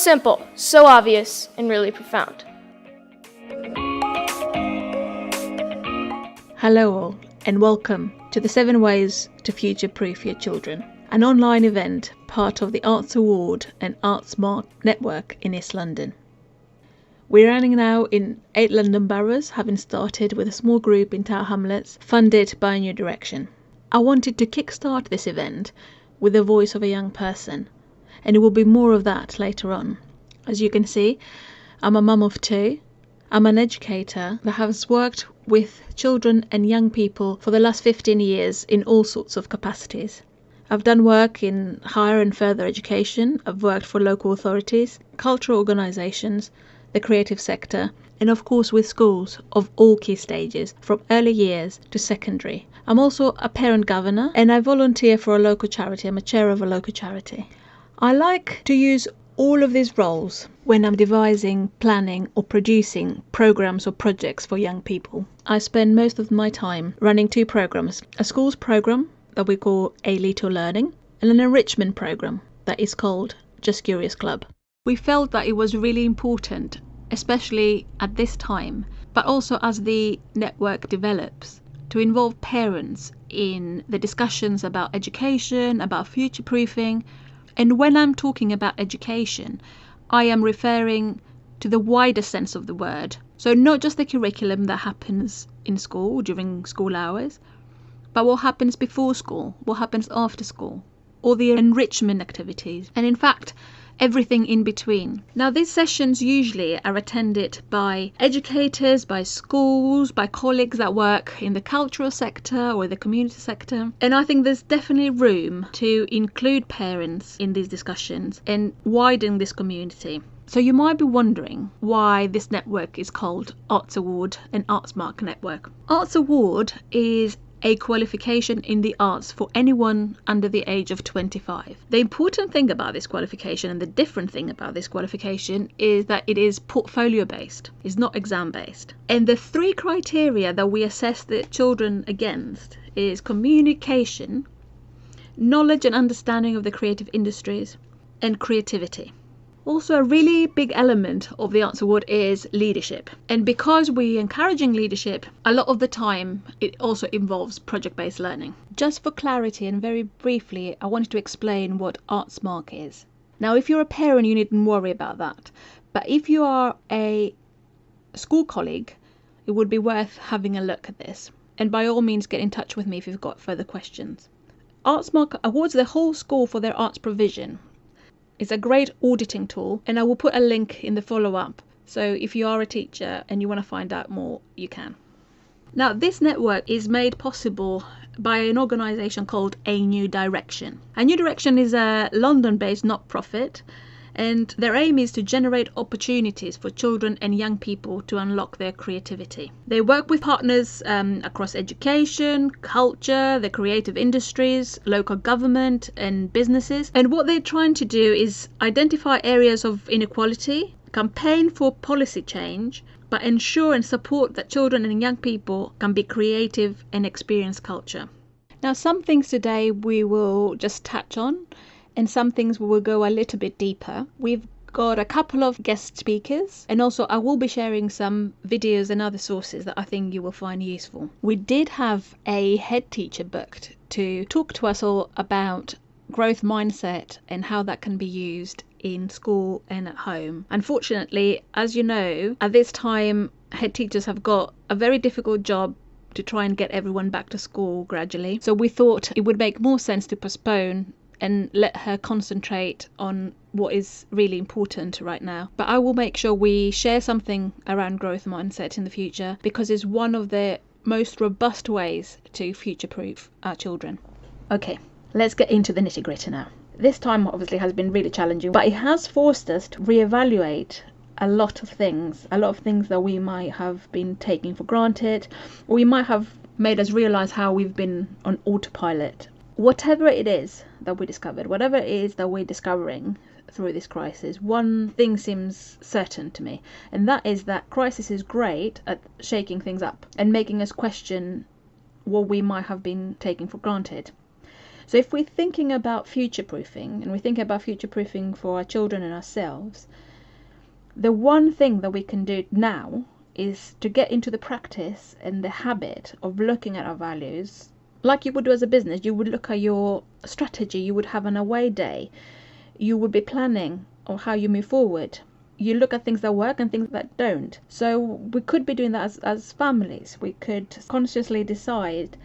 simple, so obvious, and really profound. Hello all, and welcome to the 7 Ways to Future-Proof Your Children, an online event part of the Arts Award and Arts Mark network in East London. We're running now in 8 London boroughs, having started with a small group in Tower Hamlets, funded by New Direction. I wanted to kickstart this event with the voice of a young person, and it will be more of that later on. As you can see, I'm a mum of 2. I'm an educator that has worked with children and young people for the last 15 years in all sorts of capacities. I've done work in higher and further education. I've worked for local authorities, cultural organisations, the creative sector, and of course with schools of all key stages, from early years to secondary. I'm also a parent governor, and I volunteer for a local charity. I'm a chair of a local charity. I like to use all of these roles when I'm devising, planning or producing programs or projects for young people. I spend most of my time running 2 programs, a schools program that we call A Little Learning and an enrichment program that is called Just Curious Club. We felt that it was really important, especially at this time, but also as the network develops, to involve parents in the discussions about education, about future-proofing. And when I'm talking about education, I am referring to the wider sense of the word. So not just the curriculum that happens in school during school hours, but what happens before school, what happens after school, or the enrichment activities, and in fact, everything in between. Now, these sessions usually are attended by educators, by schools, by colleagues that work in the cultural sector or the community sector. And I think there's definitely room to include parents in these discussions and widen this community. So you might be wondering why this network is called Arts Award and Arts Mark Network. Arts Award is a qualification in the arts for anyone under the age of 25. The important thing about this qualification and the different thing about this qualification is that it is portfolio based, it's not exam based. And the 3 criteria that we assess the children against is communication, knowledge and understanding of the creative industries, and creativity. Also, a really big element of the Arts Award is leadership. And because we're encouraging leadership, a lot of the time it also involves project-based learning. Just for clarity and very briefly, I wanted to explain what Arts Mark is. Now, if you're a parent, you needn't worry about that. But if you are a school colleague, it would be worth having a look at this. And by all means, get in touch with me if you've got further questions. Arts Mark awards the whole school for their arts provision. It's a great auditing tool, and I will put a link in the follow-up. So if you are a teacher and you want to find out more, you can. Now, this network is made possible by an organisation called A New Direction. A New Direction is a London-based not-profit, and their aim is to generate opportunities for children and young people to unlock their creativity. They work with partners across education, culture, the creative industries, local government and businesses. And what they're trying to do is identify areas of inequality, campaign for policy change, but ensure and support that children and young people can be creative and experience culture. Now, some things today we will just touch on, and some things we will go a little bit deeper. We've got a couple of guest speakers, and also I will be sharing some videos and other sources that I think you will find useful. We did have a head teacher booked to talk to us all about growth mindset and how that can be used in school and at home. Unfortunately, as you know, at this time, head teachers have got a very difficult job to try and get everyone back to school gradually. So we thought it would make more sense to postpone and let her concentrate on what is really important right now. But I will make sure we share something around growth mindset in the future, because it's one of the most robust ways to future-proof our children. Okay, let's get into the nitty-gritty now. This time obviously has been really challenging, but it has forced us to reevaluate a lot of things that we might have been taking for granted, or we might have made us realize how we've been on autopilot. Whatever it is that we discovered, whatever it is that we're discovering through this crisis, one thing seems certain to me, and that is that crisis is great at shaking things up and making us question what we might have been taking for granted. So if we're thinking about future-proofing, and we're thinking about future-proofing for our children and ourselves, the one thing that we can do now is to get into the practice and the habit of looking at our values like you would do as a business. You would look at your strategy, you would have an away day, you would be planning on how you move forward. You look at things that work and things that don't. So we could be doing that as families. We could consciously decide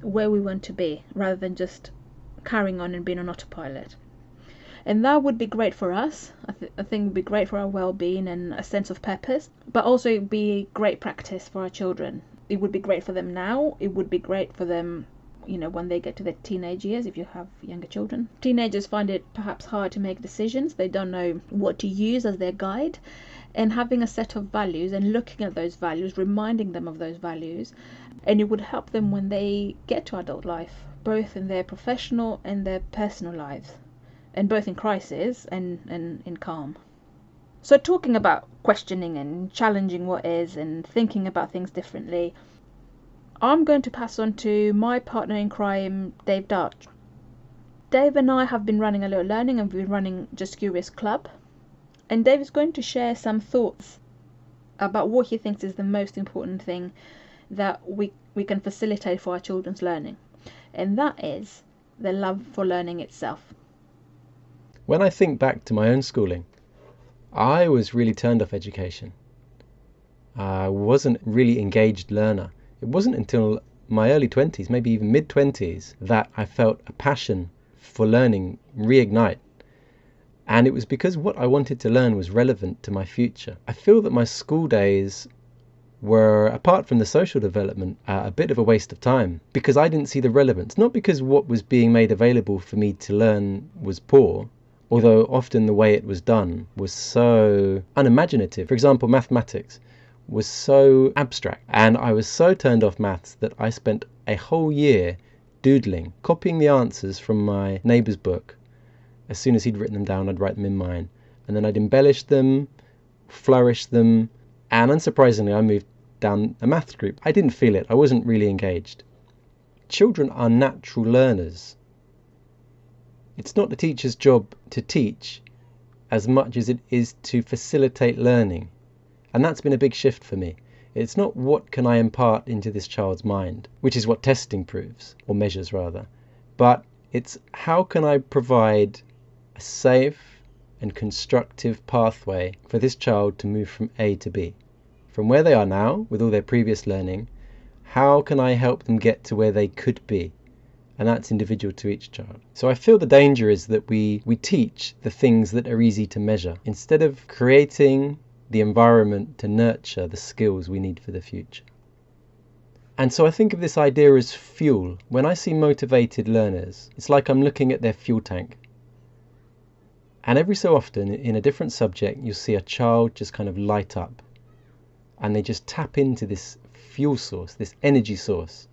where we want to be rather than just carrying on and being on autopilot. And that would be great for us. I think it would be great for our well-being and a sense of purpose, but also it would be great practice for our children. It would be great for them now. It would be great for them, when they get to their teenage years, if you have younger children. Teenagers find it perhaps hard to make decisions. They don't know what to use as their guide. And having a set of values and looking at those values, reminding them of those values, and it would help them when they get to adult life, both in their professional and their personal lives, and both in crisis and in calm. So talking about questioning and challenging what is and thinking about things differently, I'm going to pass on to my partner in crime, Dave Dart. Dave and I have been running a little learning, and we've been running Just Curious Club. And Dave is going to share some thoughts about what he thinks is the most important thing that we can facilitate for our children's learning. And that is the love for learning itself. When I think back to my own schooling, I was really turned off education. I wasn't a really engaged learner. It wasn't until my early 20s, maybe even mid-20s, that I felt a passion for learning reignite. And it was because what I wanted to learn was relevant to my future. I feel that my school days were, apart from the social development, a bit of a waste of time because I didn't see the relevance. Not because what was being made available for me to learn was poor, although often the way it was done was so unimaginative. For example, mathematics was so abstract, and I was so turned off maths that I spent a whole year doodling, copying the answers from my neighbour's book. As soon as he'd written them down, I'd write them in mine, and then I'd embellish them, flourish them, and unsurprisingly I moved down a maths group. I didn't feel it. I wasn't really engaged. Children are natural learners. It's not the teacher's job to teach as much as it is to facilitate learning. And that's been a big shift for me. It's not what can I impart into this child's mind, which is what testing proves, or measures rather, but it's how can I provide a safe and constructive pathway for this child to move from A to B. From where they are now, with all their previous learning, how can I help them get to where they could be? And that's individual to each child. So I feel the danger is that we teach the things that are easy to measure, instead of creating the environment to nurture the skills we need for the future. And so I think of this idea as fuel. When I see motivated learners, it's like I'm looking at their fuel tank. And every so often, in a different subject, you'll see a child just kind of light up. And they just tap into this fuel source, this energy source,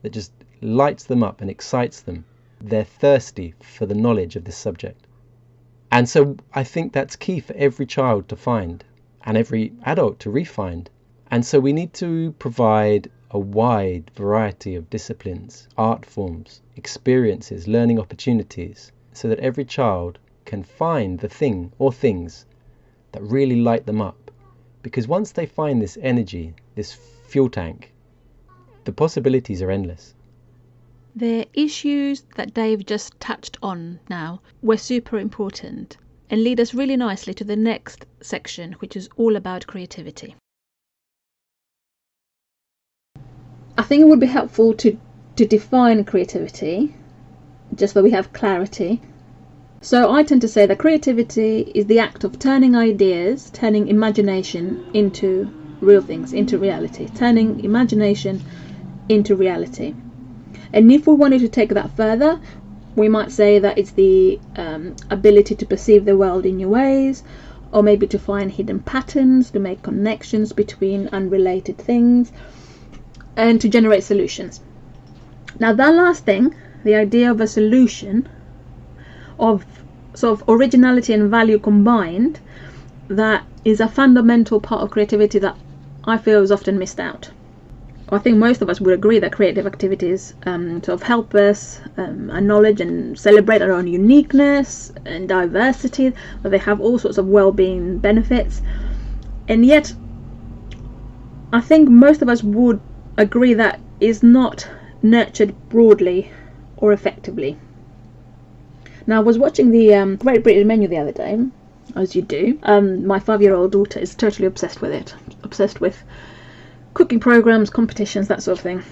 that just lights them up and excites them. They're thirsty for the knowledge of this subject. And so I think that's key for every child to find, and every adult to re-find. And so we need to provide a wide variety of disciplines, art forms, experiences, learning opportunities, so that every child can find the thing or things that really light them up. Because once they find this energy, this fuel tank, the possibilities are endless. The issues that Dave just touched on now were super important and lead us really nicely to the next section, which is all about creativity. I think it would be helpful to define creativity, just so we have clarity. So I tend to say that creativity is the act of turning ideas, turning imagination into real things, into reality, turning imagination into reality. And if we wanted to take that further, we might say that it's the ability to perceive the world in new ways, or maybe to find hidden patterns, to make connections between unrelated things, and to generate solutions. Now that last thing, the idea of a solution, of sort of originality and value combined, that is a fundamental part of creativity that I feel is often missed out. I think most of us would agree that creative activities sort of help us acknowledge and celebrate our own uniqueness and diversity, that they have all sorts of well-being benefits. And yet, I think most of us would agree that is not nurtured broadly or effectively. Now, I was watching the Great British Menu the other day, as you do. My 5-year-old daughter is totally obsessed with it, obsessed with cooking programs, competitions, that sort of thing.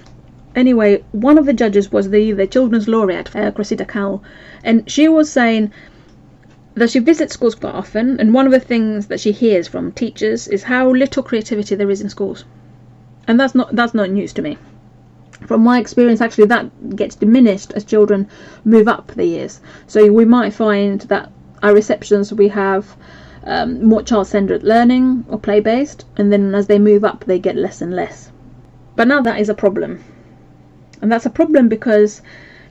Anyway, one of the judges was the children's laureate, Cressida Cowell, and she was saying that she visits schools quite often, and one of the things that she hears from teachers is how little creativity there is in schools. And that's not news to me. From my experience, actually, that gets diminished as children move up the years. So we might find that our receptions, we have more child-centered learning or play-based, and then as they move up they get less and less. But now that is a problem, and that's a problem because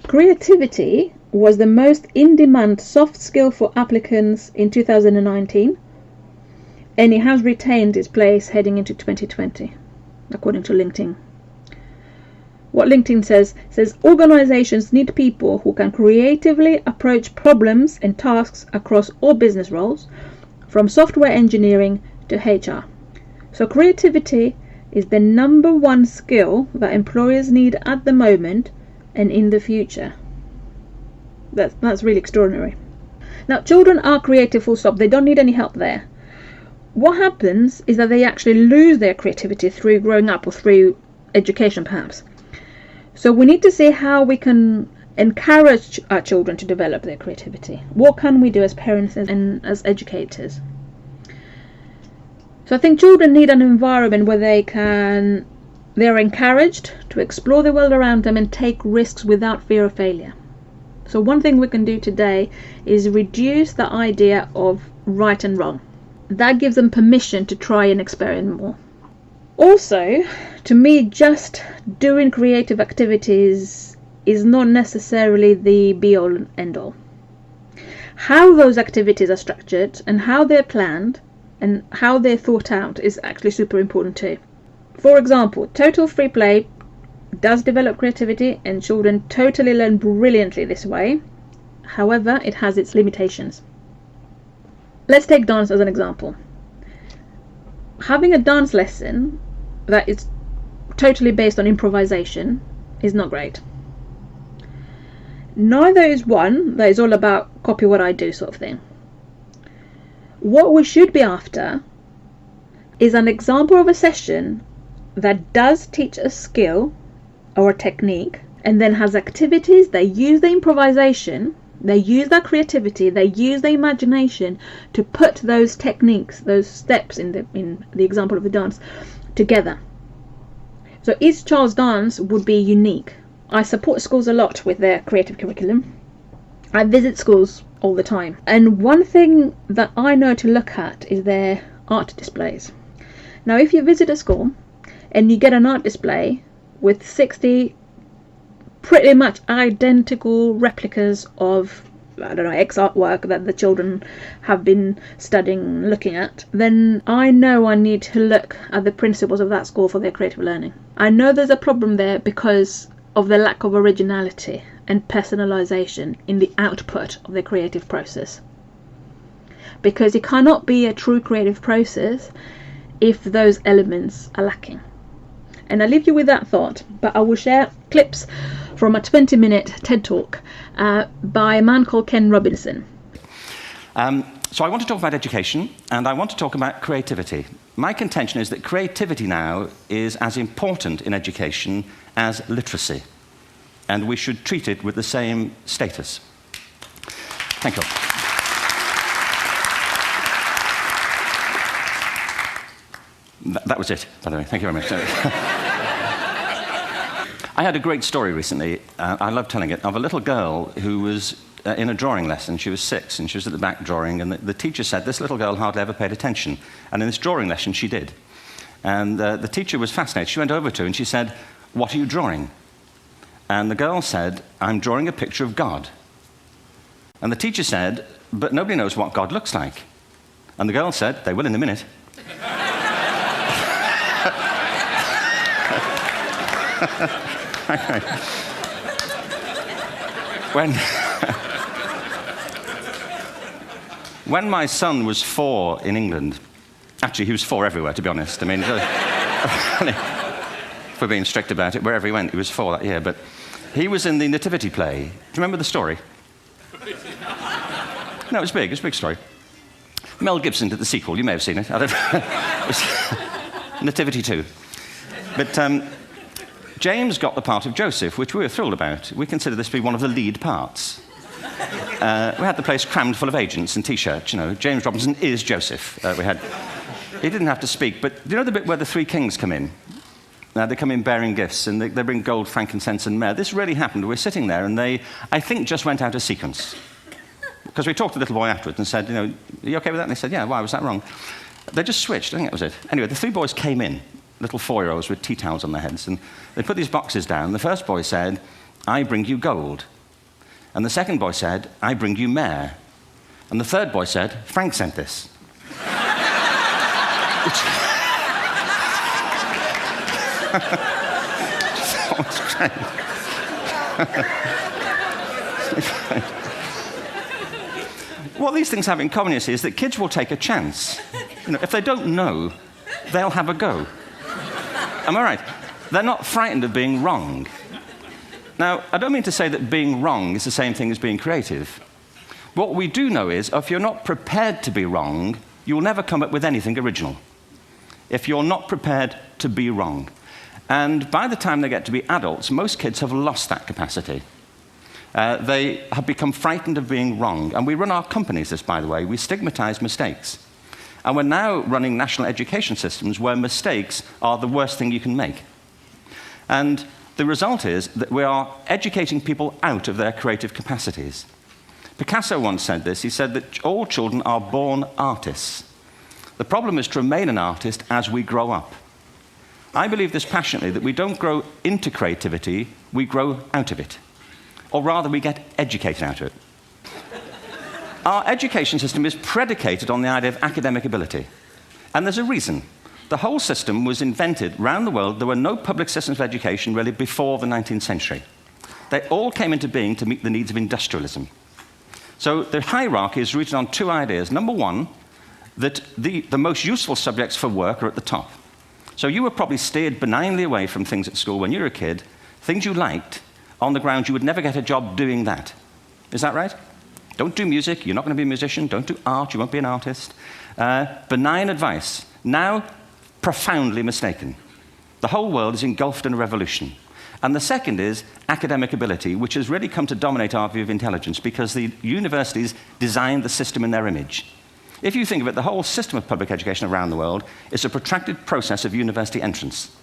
creativity was the most in-demand soft skill for applicants in 2019, and it has retained its place heading into 2020, according to LinkedIn. What LinkedIn says organizations need people who can creatively approach problems and tasks across all business roles, from software engineering to HR. So creativity is the number one skill that employers need at the moment and in the future. That's really extraordinary. Now, children are creative full stop. They don't need any help there. What happens is that they actually lose their creativity through growing up or through education perhaps. So we need to see how we can encourage our children to develop their creativity. What can we do as parents and as educators? So I think children need an environment where they're encouraged to explore the world around them and take risks without fear of failure. So one thing we can do today is reduce the idea of right and wrong. That gives them permission to try and experiment more. Also, to me, just doing creative activities is not necessarily the be-all and end-all. How those activities are structured and how they're planned and how they're thought out is actually super important too. For example, total free play does develop creativity and children totally learn brilliantly this way. However, it has its limitations. Let's take dance as an example. Having a dance lesson that is totally based on improvisation is not great. Neither is one that is all about copy what I do sort of thing. What we should be after is an example of a session that does teach a skill or a technique and then has activities that use the improvisation, they use that creativity, they use the imagination to put those techniques, those steps in the example of the dance together. So each child's dance would be unique. I support schools a lot with their creative curriculum. I visit schools all the time, and one thing that I know to look at is their art displays. Now, if you visit a school and you get an art display with 60 pretty much identical replicas of, I don't know, X artwork that the children have been studying, looking at, then I know I need to look at the principles of that school for their creative learning. I know there's a problem there because of the lack of originality and personalization in the output of the creative process. Because it cannot be a true creative process if those elements are lacking. And I leave you with that thought, but I will share clips from a 20-minute TED Talk by a man called Ken Robinson. So I want to talk about education, and I want to talk about creativity. My contention is that creativity now is as important in education as literacy, and we should treat it with the same status. Thank you. That was it, by the way. Thank you very much. I had a great story recently, I love telling it, of a little girl who was in a drawing lesson. She was 6, and she was at the back drawing, and the teacher said this little girl hardly ever paid attention. And in this drawing lesson, she did. And the teacher was fascinated. She went over to her and she said, "What are you drawing?" And the girl said, "I'm drawing a picture of God." And the teacher said, "But nobody knows what God looks like." And the girl said, "They will in a minute." When my son was 4 in England, actually he was 4 everywhere, to be honest. I mean, if we're being strict about it, wherever he went, he was 4 that year. But he was in the Nativity play. Do you remember the story? No, it was big. It was a big story. Mel Gibson did the sequel. You may have seen it. I don't know. It was Nativity 2. But James got the part of Joseph, which we were thrilled about. We consider this to be one of the lead parts. We had the place crammed full of agents and T-shirts. You know, James Robinson is Joseph. He didn't have to speak, but do you know the bit where the 3 kings come in? They come in bearing gifts, and they bring gold, frankincense, and myrrh. This really happened. We're sitting there, and they, I think, just went out of sequence. Because we talked to the little boy afterwards and said, you know, are you okay with that? And they said, yeah, why was that wrong? They just switched. I think that was it. Anyway, the 3 boys came in, little 4-year-olds with tea towels on their heads, and they put these boxes down. The first boy said, I bring you gold. And the second boy said, I bring you myrrh. And the third boy said, Frank sent this. That was great. What these things have in common, you see, is that kids will take a chance. You know, if they don't know, they'll have a go. Am I right? They're not frightened of being wrong. Now, I don't mean to say that being wrong is the same thing as being creative. What we do know is, if you're not prepared to be wrong, you'll never come up with anything original. If you're not prepared to be wrong. And by the time they get to be adults, most kids have lost that capacity. They have become frightened of being wrong. And we run our companies this, by the way. We stigmatize mistakes. And we're now running national education systems where mistakes are the worst thing you can make. And the result is that we are educating people out of their creative capacities. Picasso once said this. He said that all children are born artists. The problem is to remain an artist as we grow up. I believe this passionately, that we don't grow into creativity, we grow out of it. Or rather, we get educated out of it. Our education system is predicated on the idea of academic ability. And there's a reason. The whole system was invented around the world. There were no public systems of education really before the 19th century. They all came into being to meet the needs of industrialism. So the hierarchy is rooted on 2 ideas. Number one, that the most useful subjects for work are at the top. So you were probably steered benignly away from things at school when you were a kid, things you liked, on the ground you would never get a job doing that. Is that right? Don't do music, you're not going to be a musician. Don't do art, you won't be an artist. Benign advice. Now, profoundly mistaken. The whole world is engulfed in a revolution. And the second is academic ability, which has really come to dominate our view of intelligence because the universities designed the system in their image. If you think of it, the whole system of public education around the world is a protracted process of university entrance.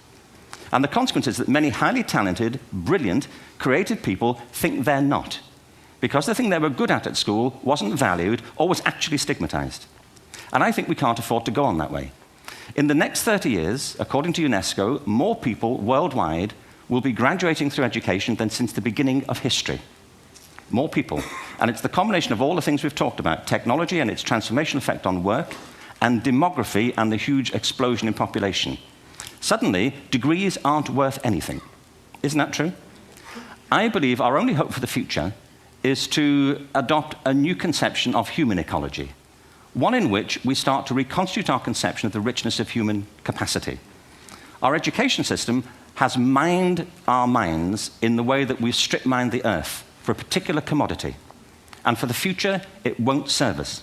And the consequence is that many highly talented, brilliant, creative people think they're not, because the thing they were good at school wasn't valued or was actually stigmatized. And I think we can't afford to go on that way. In the next 30 years, according to UNESCO, more people worldwide will be graduating through education than since the beginning of history. More people. And it's the combination of all the things we've talked about, technology and its transformational effect on work, and demography and the huge explosion in population. Suddenly, degrees aren't worth anything. Isn't that true? I believe our only hope for the future is to adopt a new conception of human ecology, one in which we start to reconstitute our conception of the richness of human capacity. Our education system has mined our minds in the way that we've strip-mined the earth for a particular commodity. And for the future, it won't serve us.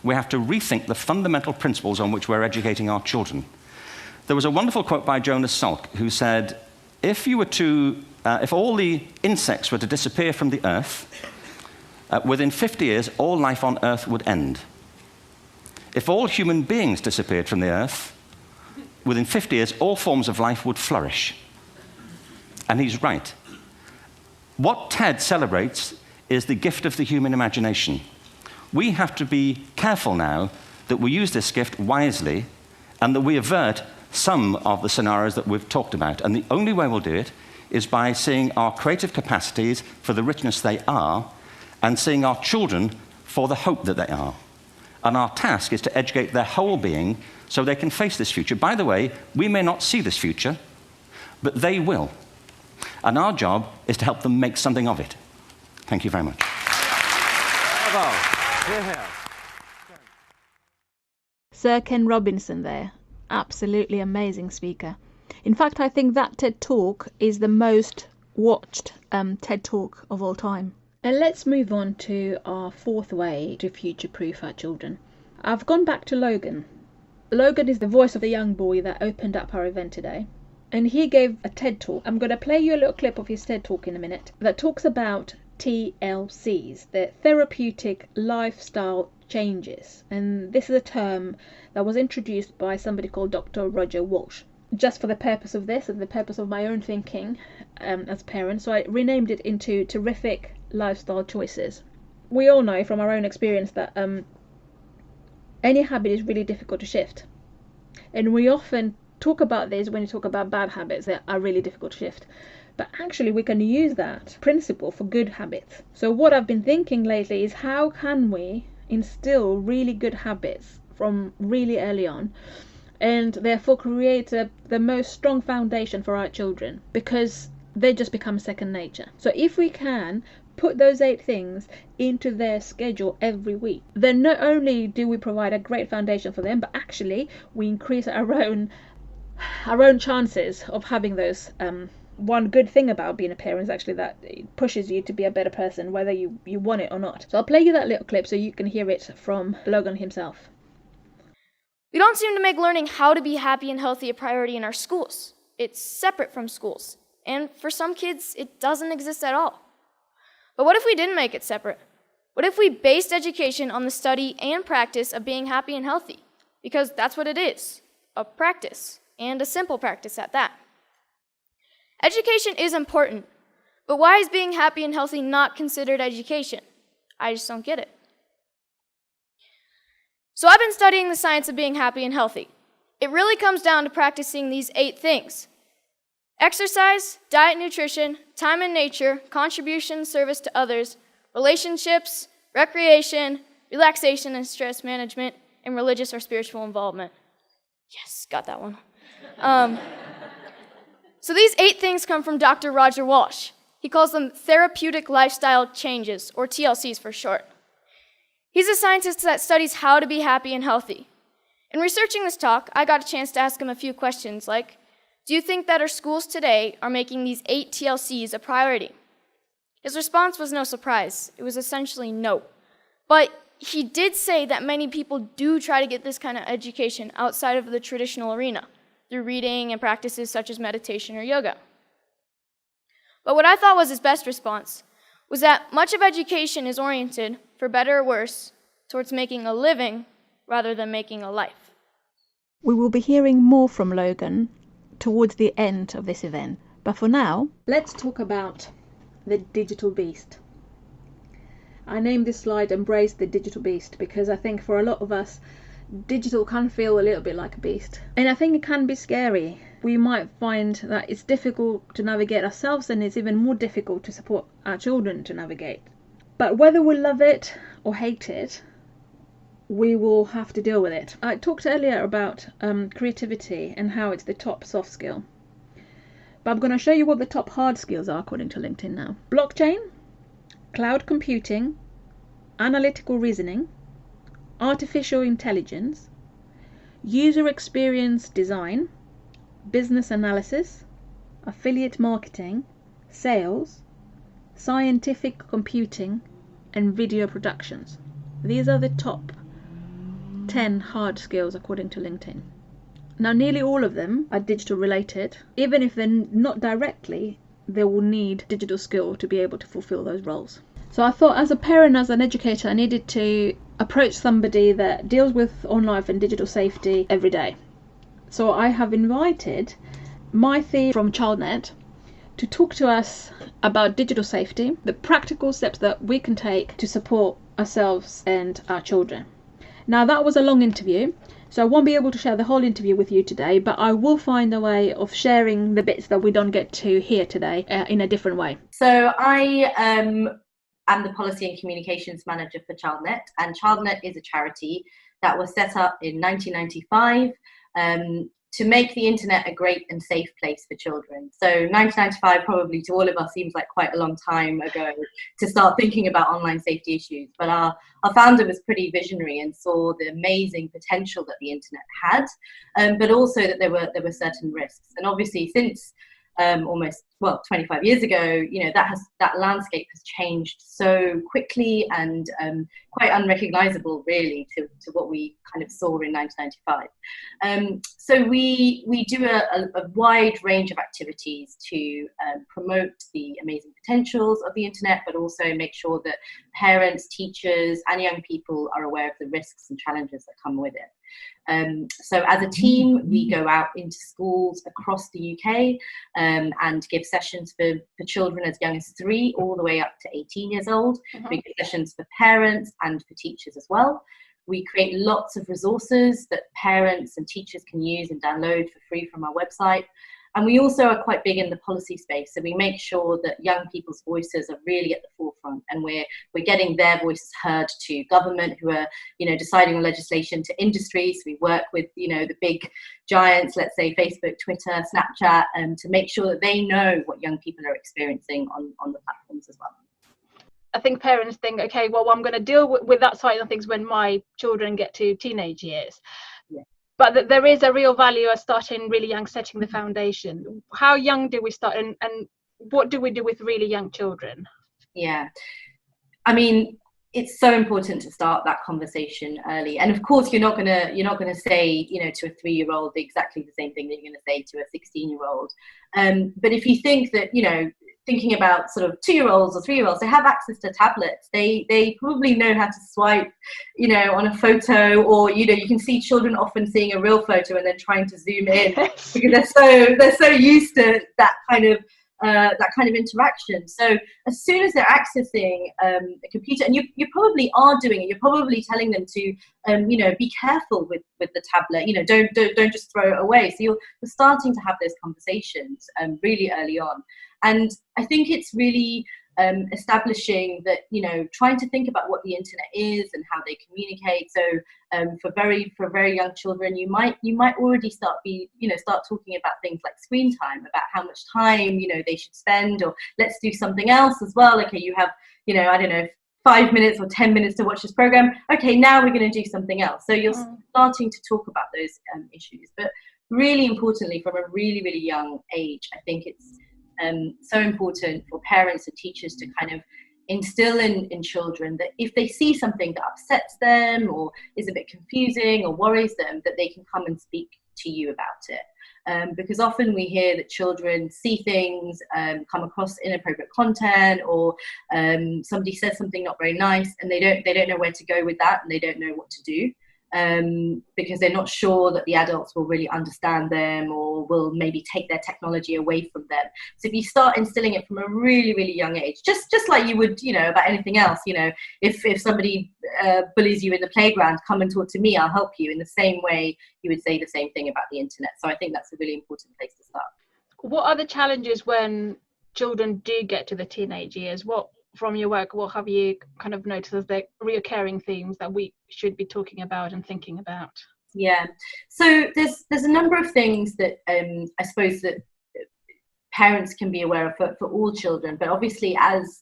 We have to rethink the fundamental principles on which we're educating our children. There was a wonderful quote by Jonas Salk, who said, if all the insects were to disappear from the earth, within 50 years, all life on earth would end. If all human beings disappeared from the earth, within 50 years, all forms of life would flourish. And he's right. What TED celebrates is the gift of the human imagination. We have to be careful now that we use this gift wisely and that we avert some of the scenarios that we've talked about. And the only way we'll do it is by seeing our creative capacities for the richness they are and seeing our children for the hope that they are. And our task is to educate their whole being so they can face this future. By the way, we may not see this future, but they will. And our job is to help them make something of it. Thank you very much. Bravo. Hear, hear. Sir Ken Robinson there. Absolutely amazing speaker. In fact, I think that TED Talk is the most watched TED Talk of all time. And let's move on to our fourth way to future-proof our children. I've gone back to Logan. Logan is the voice of the young boy that opened up our event today. And he gave a TED Talk. I'm going to play you a little clip of his TED Talk in a minute that talks about TLCs, the therapeutic lifestyle changes. And this is a term that was introduced by somebody called Dr. Roger Walsh. Just for the purpose of this and the purpose of my own thinking as parents, so I renamed it into terrific lifestyle choices. We all know from our own experience that any habit is really difficult to shift. And we often talk about this when you talk about bad habits that are really difficult to shift. But actually we can use that principle for good habits. So what I've been thinking lately is how can we instill really good habits from really early on and therefore create the most strong foundation for our children, because they just become second nature. So if we can put those 8 things into their schedule every week, then not only do we provide a great foundation for them, but actually we increase our own chances of having those. One good thing about being a parent is actually that it pushes you to be a better person, whether you want it or not. So I'll play you that little clip so you can hear it from Logan himself. We don't seem to make learning how to be happy and healthy a priority in our schools. It's separate from schools. And for some kids, it doesn't exist at all. But what if we didn't make it separate? What if we based education on the study and practice of being happy and healthy? Because that's what it is, a practice, and a simple practice at that. Education is important, but why is being happy and healthy not considered education? I just don't get it. So I've been studying the science of being happy and healthy. It really comes down to practicing these 8 things: exercise, diet, nutrition, time in nature, contribution, service to others, relationships, recreation, relaxation and stress management, and religious or spiritual involvement. Yes, got that one. So these 8 things come from Dr. Roger Walsh. He calls them therapeutic lifestyle changes, or TLCs for short. He's a scientist that studies how to be happy and healthy. In researching this talk, I got a chance to ask him a few questions like, do you think that our schools today are making these 8 TLCs a priority? His response was no surprise. It was essentially no. But he did say that many people do try to get this kind of education outside of the traditional arena, through reading and practices such as meditation or yoga. But what I thought was his best response was that much of education is oriented, for better or worse, towards making a living rather than making a life. We will be hearing more from Logan towards the end of this event. But for now, let's talk about the digital beast. I named this slide Embrace the Digital Beast because I think for a lot of us, digital can feel a little bit like a beast. And I think it can be scary. We might find that it's difficult to navigate ourselves, and it's even more difficult to support our children to navigate. But whether we love it or hate it, we will have to deal with it. I talked earlier about creativity and how it's the top soft skill. But I'm going to show you what the top hard skills are according to LinkedIn now. Blockchain, cloud computing, analytical reasoning, artificial intelligence, user experience design, business analysis, affiliate marketing, sales, scientific computing, and video productions. These are the top 10 hard skills according to LinkedIn. Now, nearly all of them are digital related. Even if they're not directly, they will need digital skill to be able to fulfill those roles. So I thought, as a parent, as an educator, I needed to approach somebody that deals with online and digital safety every day. So I have invited Maithi from ChildNet to talk to us about digital safety, the practical steps that we can take to support ourselves and our children. Now, that was a long interview, so I won't be able to share the whole interview with you today, but I will find a way of sharing the bits that we don't get to hear today in a different way. So I am the Policy and Communications Manager for ChildNet, and ChildNet is a charity that was set up in 1995 to make the internet a great and safe place for children. So 1995 probably to all of us seems like quite a long time ago to start thinking about online safety issues. But our founder was pretty visionary and saw the amazing potential that the internet had, but also that there were certain risks. And obviously since almost 25 years ago, that landscape has changed so quickly and quite unrecognizable really to what we kind of saw in 1995. So we do a wide range of activities to promote the amazing potentials of the internet, but also make sure that parents, teachers and young people are aware of the risks and challenges that come with it. So as a team, we go out into schools across the UK and give sessions for children as young as 3 all the way up to 18 years old. We give sessions for parents and for teachers as well. We create lots of resources that parents and teachers can use and download for free from our website. And we also are quite big in the policy space. So we make sure that young people's voices are really at the forefront, and we're getting their voices heard to government who are, deciding on legislation, to industries. We work with, the big giants, let's say Facebook, Twitter, Snapchat, to make sure that they know what young people are experiencing on the platforms as well. I think parents think, okay, well, I'm going to deal with that side of things when my children get to teenage years. But there is a real value of starting really young, setting the foundation. How young do we start, and what do we do with really young children? Yeah, I mean, it's so important to start that conversation early. And of course, you're not gonna say, to a 3-year-old exactly the same thing that you're gonna say to a 16-year-old. But if you think that, thinking about sort of 2-year-olds or 3-year-olds, they have access to tablets. They probably know how to swipe, on a photo, or you can see children often seeing a real photo and then trying to zoom in because they're so used to that kind of interaction. So as soon as they're accessing a computer, and you probably are doing it, you're probably telling them to be careful with the tablet. Don't just throw it away. So you're starting to have those conversations really early on. And I think it's really establishing that, trying to think about what the internet is and how they communicate. So for very young children, you might already start talking about things like screen time, about how much time they should spend, or let's do something else as well. Okay, you have 5 minutes or 10 minutes to watch this program. Okay, now we're going to do something else. So you're starting to talk about those issues. But really importantly, from a really, really young age, I think it's so important for parents and teachers to kind of instill in children that if they see something that upsets them or is a bit confusing or worries them, that they can come and speak to you about it. Because often we hear that children see things, come across inappropriate content, or somebody says something not very nice, and they don't know where to go with that, and they don't know what to do. Because they're not sure that the adults will really understand them or will maybe take their technology away from them. So if you start instilling it from a really, really young age, just like you would, about anything else, if somebody bullies you in the playground, come and talk to me, I'll help you. In the same way, you would say the same thing about the internet. So I think that's a really important place to start. What are the challenges when children do get to the teenage years? From your work, what have you kind of noticed as the reoccurring themes that we should be talking about and thinking about? Yeah, so there's a number of things that I suppose that parents can be aware of for all children, but obviously as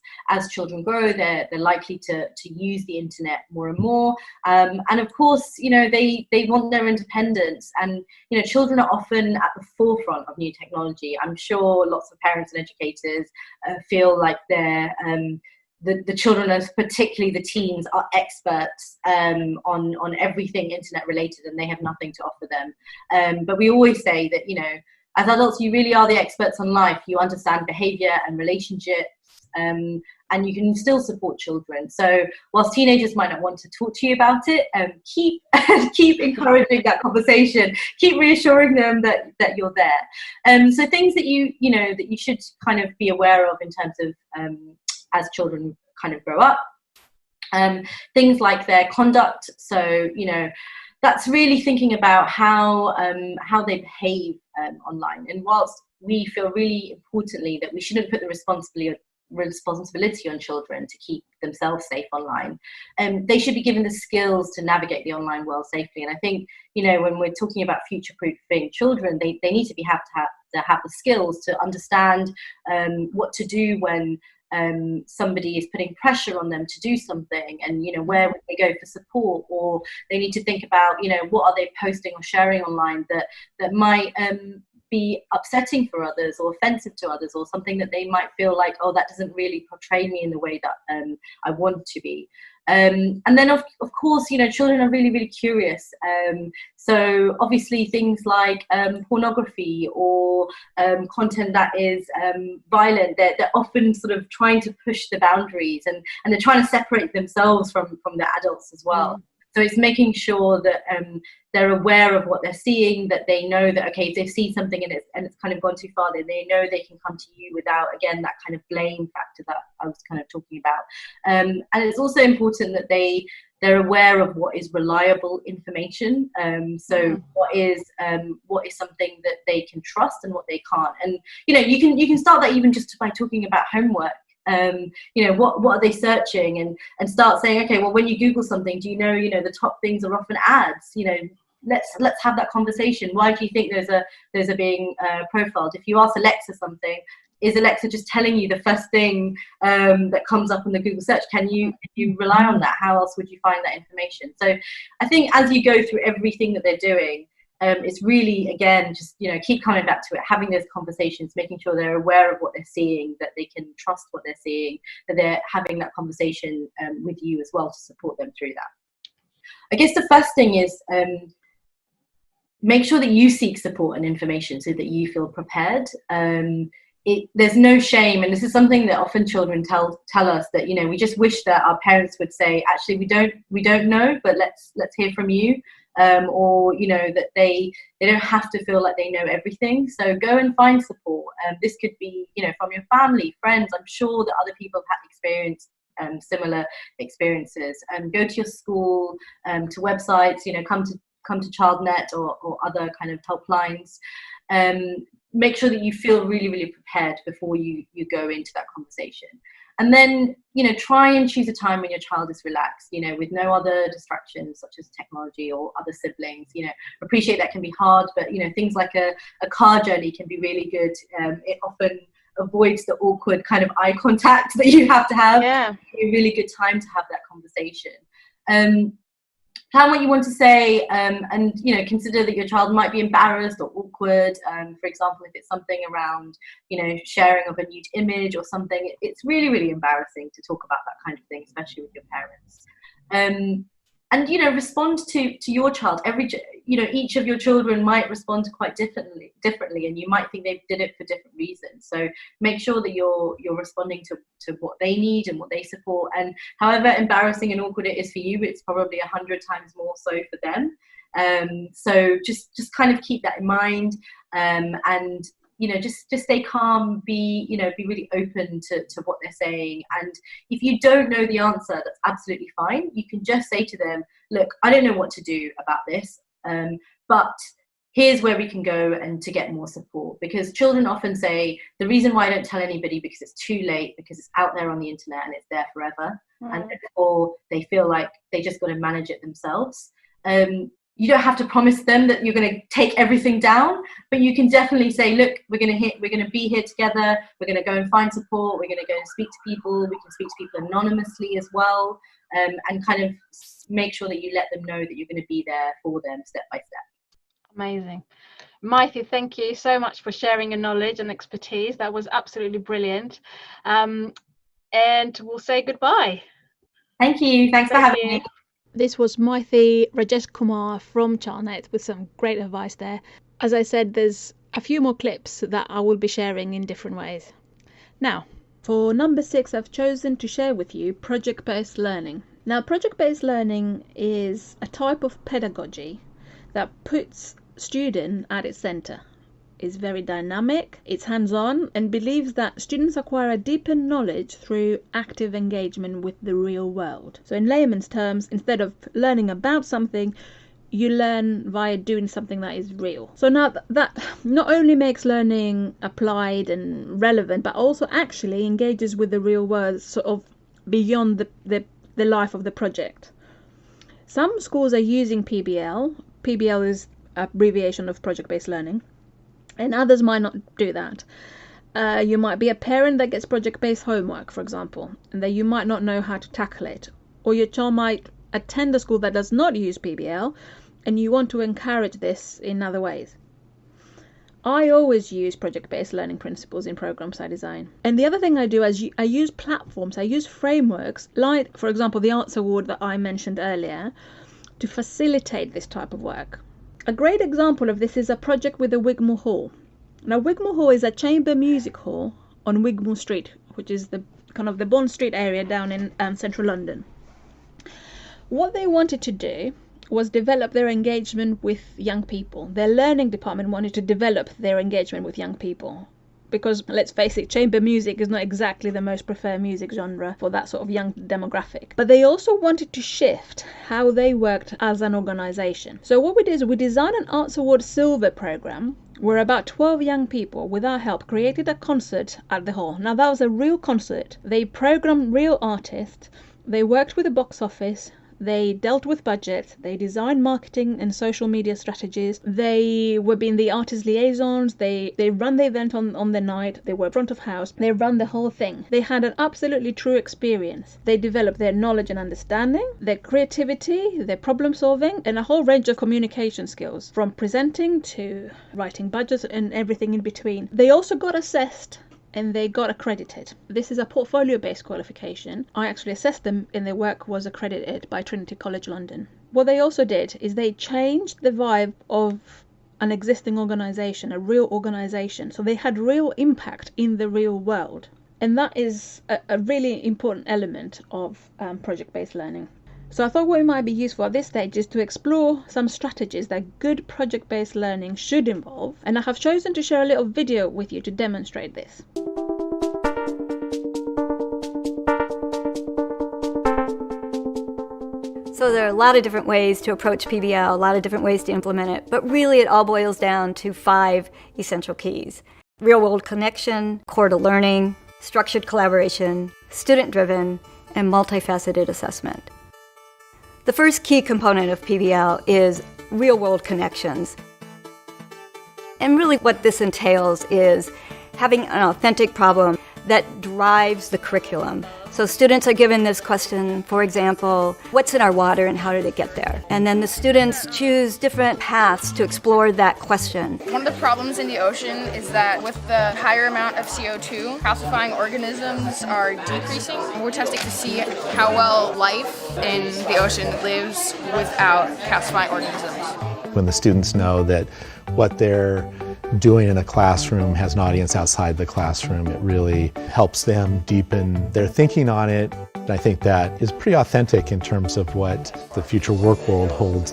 children grow, they're likely to use the internet more and more, and of course they want their independence, and children are often at the forefront of new technology. I'm sure lots of parents and educators feel like they're the children, and particularly the teens, are experts on everything internet related, and they have nothing to offer them. But we always say that as adults, you really are the experts on life. You understand behavior and relationships, and you can still support children. So whilst teenagers might not want to talk to you about it, keep encouraging that conversation. Keep reassuring them that you're there. So things that that you should kind of be aware of in terms of as children kind of grow up. Things like their conduct. So that's really thinking about how they behave online. And whilst we feel really importantly that we shouldn't put the responsibility on children to keep themselves safe online. They should be given the skills to navigate the online world safely. And I think, when we're talking about future-proofing children, they need to have the skills to understand what to do when somebody is putting pressure on them to do something, and where would they go for support, or they need to think about what are they posting or sharing online that might be upsetting for others or offensive to others, or something that they might feel like, oh, that doesn't really portray me in the way that I want to be. And then of course, children are really, really curious. So obviously things like pornography or content that is violent, they're often sort of trying to push the boundaries, and they're trying to separate themselves from the adults as well. So it's making sure that they're aware of what they're seeing, that they know that, okay, if they've seen something and it's kind of gone too far, then they know they can come to you without, again, that kind of blame factor that I was kind of talking about. And it's also important that they're aware of what is reliable information. So what is something that they can trust and what they can't. And you can start that even just by talking about homework. What are they searching, and start saying, okay, well, when you Google something, do you know the top things are often ads? Let's have that conversation. Why do you think those are being profiled? If you ask Alexa something, is Alexa just telling you the first thing that comes up on the Google search? Can you rely on that? How else would you find that information? So I think as you go through everything that they're doing, it's really, again, just keep coming back to it, having those conversations, making sure they're aware of what they're seeing, that they can trust what they're seeing, that they're having that conversation with you as well to support them through that. I guess the first thing is make sure that you seek support and information so that you feel prepared. There's no shame, and this is something that often children tell us, that we just wish that our parents would say, actually, we don't know, but let's hear from you. Or that they don't have to feel like they know everything. So go and find support. This could be from your family, friends. I'm sure that other people have experienced similar experiences. Go to your school, to websites. Come to ChildNet or other kind of helplines. Make sure that you feel really, really prepared before you go into that conversation. And then, try and choose a time when your child is relaxed, with no other distractions such as technology or other siblings. Appreciate that can be hard, but, things like a car journey can be really good. It often avoids the awkward kind of eye contact that you have to have. Yeah. It's a really good time to have that conversation. Plan what you want to say, and consider that your child might be embarrassed or awkward. For example, if it's something around sharing of a nude image or something, it's really, really embarrassing to talk about that kind of thing, especially with your parents. And respond to your child. Each of your children might respond quite differently, and you might think they did it for different reasons. So make sure that you're responding to what they need and what they support. And however embarrassing and awkward it is for you, it's probably 100 times more so for them. So just kind of keep that in mind, and just stay calm, be really open to what they're saying. And if you don't know the answer, that's absolutely fine. You can just say to them, look, I don't know what to do about this, but here's where we can go and to get more support. Because children often say, the reason why I don't tell anybody because it's too late, because it's out there on the internet and it's there forever. And therefore they feel like they just got to manage it themselves. You don't have to promise them that you're going to take everything down, but you can definitely say, look, we're going to be here together. We're going to go and find support. We're going to go and speak to people. We can speak to people anonymously as well, and kind of make sure that you let them know that you're going to be there for them step by step. Amazing. Maithi, thank you so much for sharing your knowledge and expertise. That was absolutely brilliant. And we'll say goodbye. Thank you. Thanks for having me. This was Maithi Rajesh Kumar from ChildNet with some great advice there. As I said, there's a few more clips that I will be sharing in different ways. Now, for number 6, I've chosen to share with you project-based learning. Now, project-based learning is a type of pedagogy that puts student at its center. It's very dynamic, it's hands-on, and believes that students acquire a deeper knowledge through active engagement with the real world. So in layman's terms, instead of learning about something, you learn via doing something that is real. So now that not only makes learning applied and relevant, but also actually engages with the real world, sort of beyond the life of the project. Some schools are using PBL. PBL is an abbreviation of project-based learning, and others might not do that. You might be a parent that gets project-based homework, for example, and that you might not know how to tackle it. Or your child might attend a school that does not use PBL, and you want to encourage this in other ways. I always use project-based learning principles in programs I design. And the other thing I do is I use platforms, I use frameworks, like, for example, the Arts Award that I mentioned earlier, to facilitate this type of work. A great example of this is a project with the Wigmore Hall. Now, Wigmore Hall is a chamber music hall on Wigmore Street, which is the kind of the Bond Street area down in central London. What they wanted to do was develop their engagement with young people. Their learning department wanted to develop their engagement with young people. Because, let's face it, chamber music is not exactly the most preferred music genre for that sort of young demographic. But they also wanted to shift how they worked as an organisation. So what we did is we designed an Arts Award Silver programme where about 12 young people, with our help, created a concert at the hall. Now, that was a real concert. They programmed real artists. They worked with the box office. They dealt with budget, they designed marketing and social media strategies, they were being the artist liaisons, they run the event on the night, they were front of house, they run the whole thing. They had an absolutely true experience. They developed their knowledge and understanding, their creativity, their problem solving, and a whole range of communication skills, from presenting to writing budgets and everything in between. They also got assessed and they got accredited. This is a portfolio-based qualification. I actually assessed them and their work was accredited by Trinity College London. What they also did is they changed the vibe of an existing organisation, a real organisation. So they had real impact in the real world. And that is a really important element of project-based learning. So I thought what might be useful at this stage is to explore some strategies that good project-based learning should involve, and I have chosen to share a little video with you to demonstrate this. So there are a lot of different ways to approach PBL, a lot of different ways to implement it, but really it all boils down to 5 essential keys. Real-world connection, core to learning, structured collaboration, student-driven, and multifaceted assessment. The first key component of PBL is real-world connections. And really what this entails is having an authentic problem that drives the curriculum. So students are given this question, for example, what's in our water and how did it get there? And then the students choose different paths to explore that question. One of the problems in the ocean is that with the higher amount of CO2, calcifying organisms are decreasing. We're testing to see how well life in the ocean lives without calcifying organisms. When the students know that what they're doing in a classroom has an audience outside the classroom, it really helps them deepen their thinking on it. I think that is pretty authentic in terms of what the future work world holds.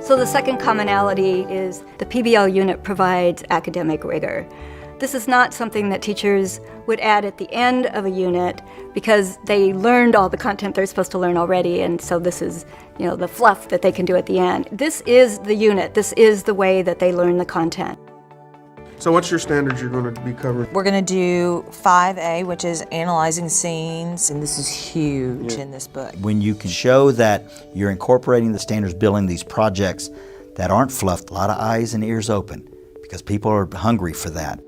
So the second commonality is the PBL unit provides academic rigor. This is not something that teachers would add at the end of a unit because they learned all the content they're supposed to learn already, and so this is, the fluff that they can do at the end. This is the unit. This is the way that they learn the content. So what's your standards you're going to be covering? We're going to do 5A, which is analyzing scenes, and this is huge in this book. When you can show that you're incorporating the standards, building these projects that aren't fluffed, a lot of eyes and ears open, because people are hungry for that.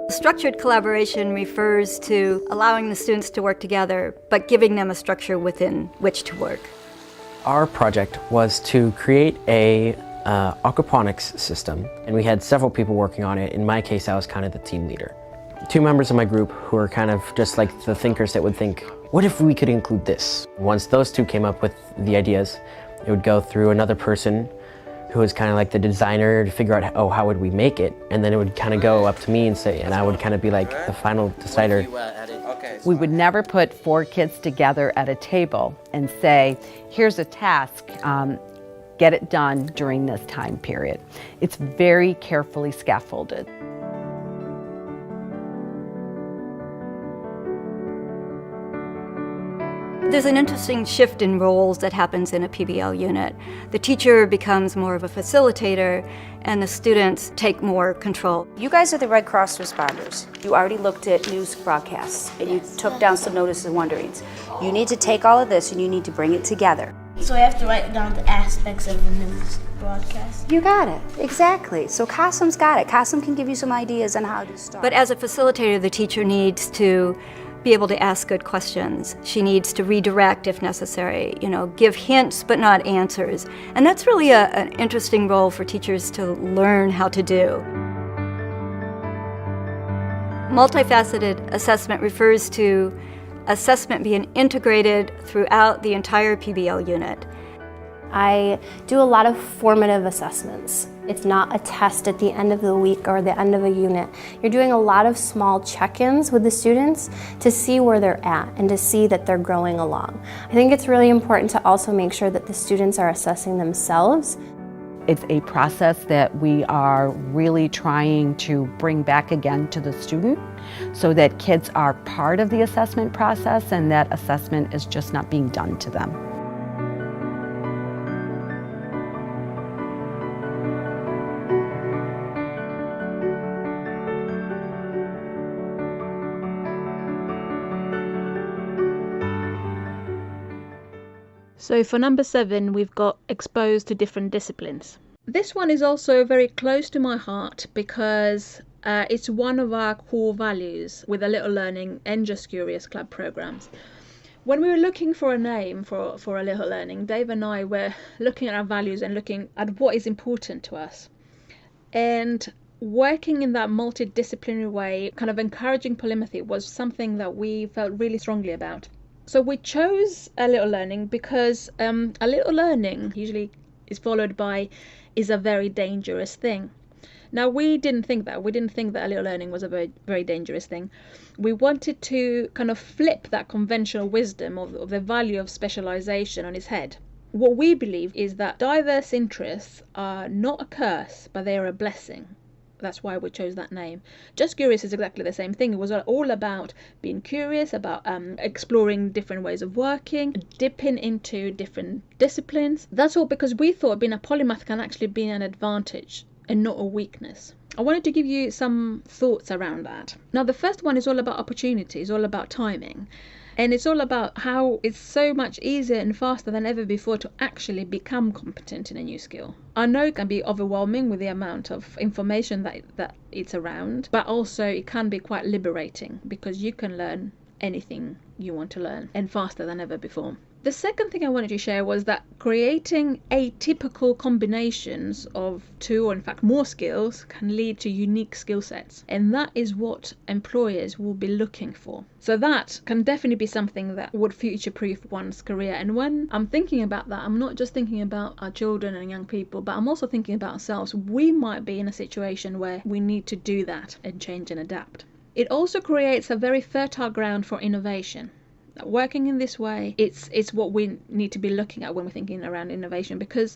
Structured collaboration refers to allowing the students to work together, but giving them a structure within which to work. Our project was to create a aquaponics system, and we had several people working on it. In my case, I was kind of the team leader. 2 members of my group who are kind of just like the thinkers that would think, what if we could include this? Once those 2 came up with the ideas, it would go through another person who was kind of like the designer to figure out, how would we make it? And then it would kind of go up to me and say, and I would kind of be like the final decider. We would never put 4 kids together at a table and say, here's a task, get it done during this time period. It's very carefully scaffolded. There's an interesting shift in roles that happens in a PBL unit. The teacher becomes more of a facilitator, and the students take more control. You guys are the Red Cross responders. You already looked at news broadcasts, and you took down some notices and wonderings. You need to take all of this, and you need to bring it together. So I have to write down the aspects of the news broadcast. You got it, exactly. So Qasim's got it. Qasim can give you some ideas on how to start. But as a facilitator, the teacher needs to be able to ask good questions. She needs to redirect if necessary, give hints but not answers. And that's really an interesting role for teachers to learn how to do. Multifaceted assessment refers to assessment being integrated throughout the entire PBL unit. I do a lot of formative assessments. It's not a test at the end of the week or the end of a unit. You're doing a lot of small check-ins with the students to see where they're at and to see that they're growing along. I think it's really important to also make sure that the students are assessing themselves. It's a process that we are really trying to bring back again to the student so that kids are part of the assessment process and that assessment is just not being done to them. So for number 7, we've got exposed to different disciplines. This one is also very close to my heart because it's one of our core values with a Little Learning and Just Curious Club programs. When we were looking for a name for a Little Learning, Dave and I were looking at our values and looking at what is important to us. And working in that multidisciplinary way, kind of encouraging polymathy, was something that we felt really strongly about. So we chose a Little Learning because a little learning usually is followed by is a very dangerous thing. Now we didn't think that. We didn't think that a little learning was a very, very dangerous thing. We wanted to kind of flip that conventional wisdom of the value of specialization on its head. What we believe is that diverse interests are not a curse, but they are a blessing. That's why we chose that name. Just Curious is exactly the same thing. It was all about being curious, about exploring different ways of working, dipping into different disciplines. That's all because we thought being a polymath can actually be an advantage and not a weakness. I wanted to give you some thoughts around that. Now, the first one is all about opportunity, it's all about timing. And it's all about how it's so much easier and faster than ever before to actually become competent in a new skill. I know it can be overwhelming with the amount of information that it's around, but also it can be quite liberating because you can learn anything you want to learn and faster than ever before. The second thing I wanted to share was that creating atypical combinations of 2 or in fact more skills can lead to unique skill sets. And that is what employers will be looking for. So that can definitely be something that would future-proof one's career. And when I'm thinking about that, I'm not just thinking about our children and young people, but I'm also thinking about ourselves. We might be in a situation where we need to do that and change and adapt. It also creates a very fertile ground for innovation. Working in this way, it's what we need to be looking at when we're thinking around innovation, because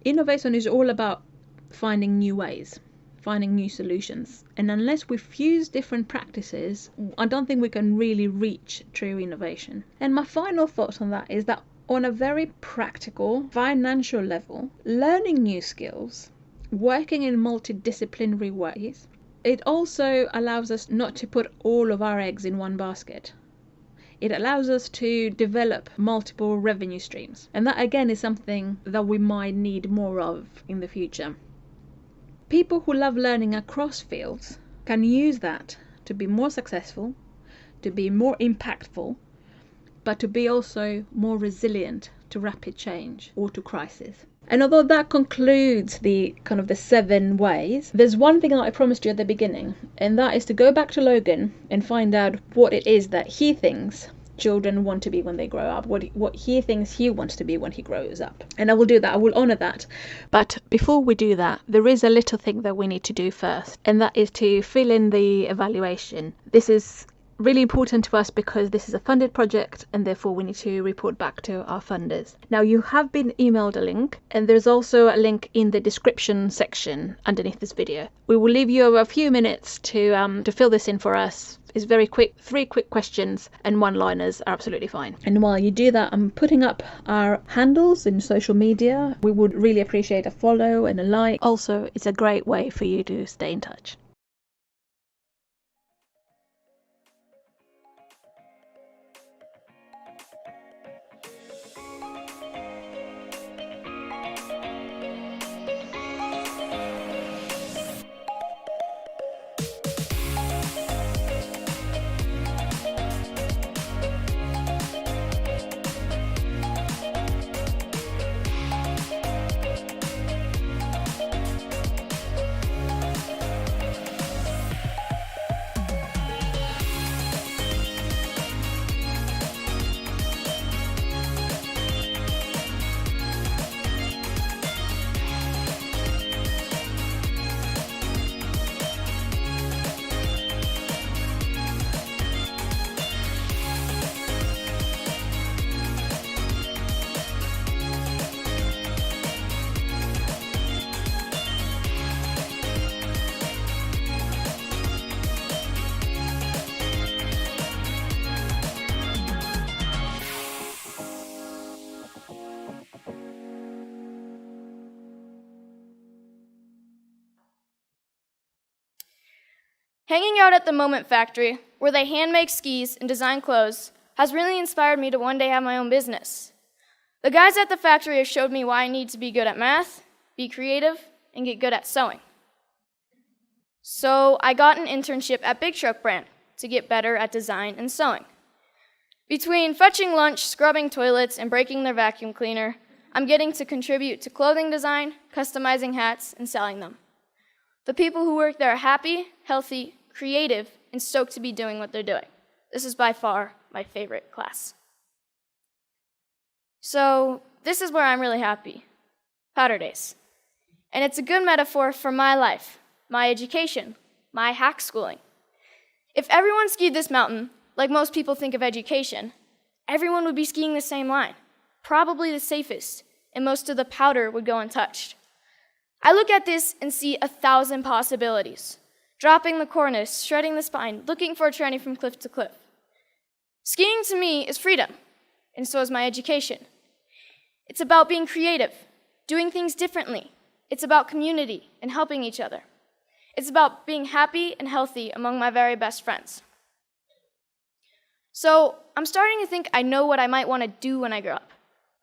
innovation is all about finding new ways, finding new solutions. And unless we fuse different practices, I don't think we can really reach true innovation. And my final thought on that is that on a very practical, financial level, learning new skills, working in multidisciplinary ways, it also allows us not to put all of our eggs in one basket. It allows us to develop multiple revenue streams. And that again is something that we might need more of in the future. People who love learning across fields can use that to be more successful, to be more impactful, but to be also more resilient to rapid change or to crisis. And although that concludes the 7 ways, there's one thing that I promised you at the beginning, and that is to go back to Logan and find out what it is that he thinks children want to be when they grow up, what he thinks he wants to be when he grows up. And I will do that, I will honour that. But before we do that, there is a little thing that we need to do first, and that is to fill in the evaluation. This is really important to us because this is a funded project and therefore we need to report back to our funders. Now, you have been emailed a link, and there's also a link in the description section underneath this video. We will leave you a few minutes to fill this in for us is very quick. 3 quick questions and one-liners are absolutely fine. And while you do that, I'm putting up our handles in social media. We would really appreciate a follow and a like. Also, it's a great way for you to stay in touch. Hanging out at the Moment Factory, where they hand make skis and design clothes, has really inspired me to one day have my own business. The guys at the factory have showed me why I need to be good at math, be creative, and get good at sewing. So I got an internship at Big Truck Brand to get better at design and sewing. Between fetching lunch, scrubbing toilets, and breaking their vacuum cleaner, I'm getting to contribute to clothing design, customizing hats, and selling them. The people who work there are happy, healthy, creative, and stoked to be doing what they're doing. This is by far my favorite class. So this is where I'm really happy, Powder Days. And it's a good metaphor for my life, my education, my hack schooling. If everyone skied this mountain, like most people think of education, everyone would be skiing the same line, probably the safest, and most of the powder would go untouched. I look at this and see 1,000 possibilities. Dropping the cornice, shredding the spine, looking for a tranny from cliff to cliff. Skiing to me is freedom, and so is my education. It's about being creative, doing things differently. It's about community and helping each other. It's about being happy and healthy among my very best friends. So I'm starting to think I know what I might want to do when I grow up.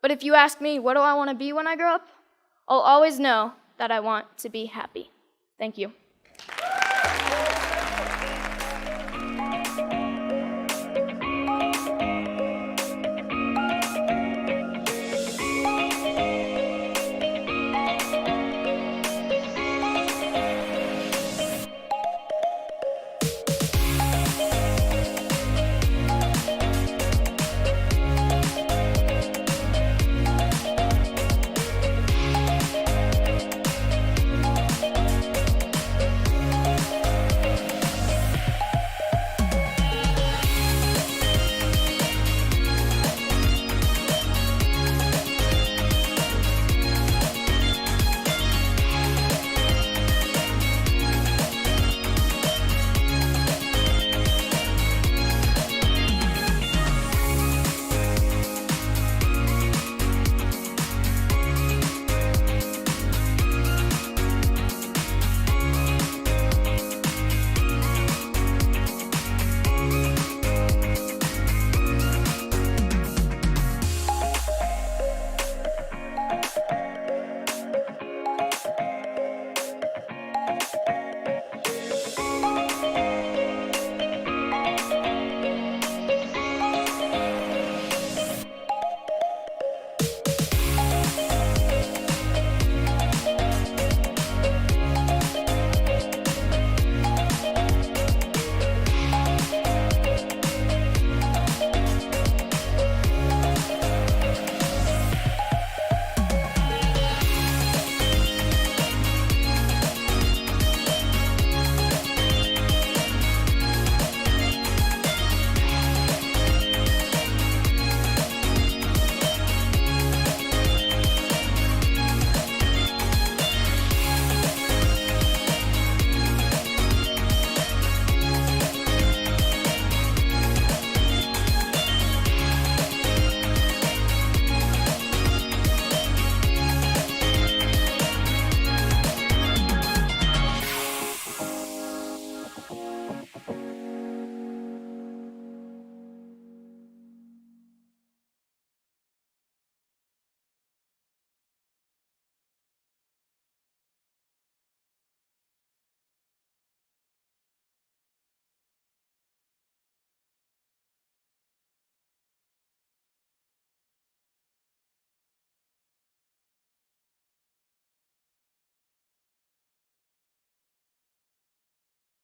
But if you ask me, what do I want to be when I grow up? I'll always know that I want to be happy. Thank you.